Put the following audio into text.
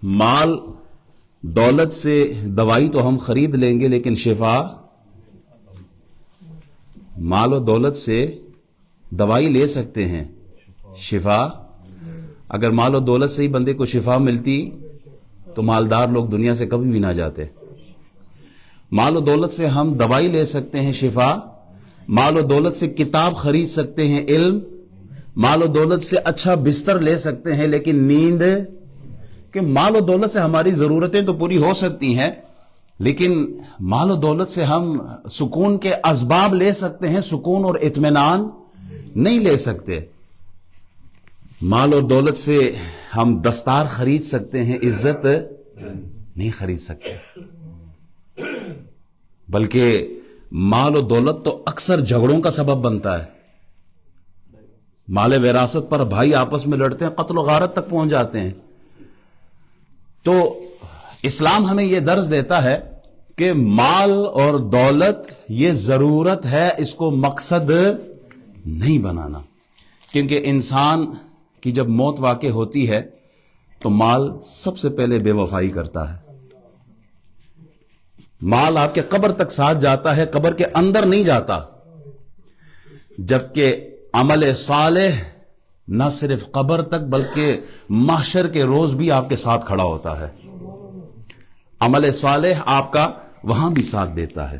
مال دولت سے دوائی تو ہم خرید لیں گے، لیکن شفا، مال و دولت سے دوائی لے سکتے ہیں، شفا، اگر مال و دولت سے ہی بندے کو شفا ملتی تو مالدار لوگ دنیا سے کبھی بھی نہ جاتے۔ مال و دولت سے ہم دوائی لے سکتے ہیں، شفا، مال و دولت سے کتاب خرید سکتے ہیں، علم، مال و دولت سے اچھا بستر لے سکتے ہیں، لیکن نیند، کہ مال و دولت سے ہماری ضرورتیں تو پوری ہو سکتی ہیں، لیکن مال و دولت سے ہم سکون کے اسباب لے سکتے ہیں، سکون اور اطمینان نہیں لے سکتے۔ مال اور دولت سے ہم دستار خرید سکتے ہیں، عزت نہیں خرید سکتے، بلکہ مال و دولت تو اکثر جھگڑوں کا سبب بنتا ہے۔ مال وراثت پر بھائی آپس میں لڑتے ہیں، قتل و غارت تک پہنچ جاتے ہیں۔ تو اسلام ہمیں یہ درس دیتا ہے کہ مال اور دولت یہ ضرورت ہے، اس کو مقصد نہیں بنانا، کیونکہ انسان کی جب موت واقع ہوتی ہے تو مال سب سے پہلے بے وفائی کرتا ہے۔ مال آپ کے قبر تک ساتھ جاتا ہے، قبر کے اندر نہیں جاتا، جبکہ عمل صالح نہ صرف قبر تک بلکہ محشر کے روز بھی آپ کے ساتھ کھڑا ہوتا ہے۔ عمل صالح آپ کا وہاں بھی ساتھ دیتا ہے۔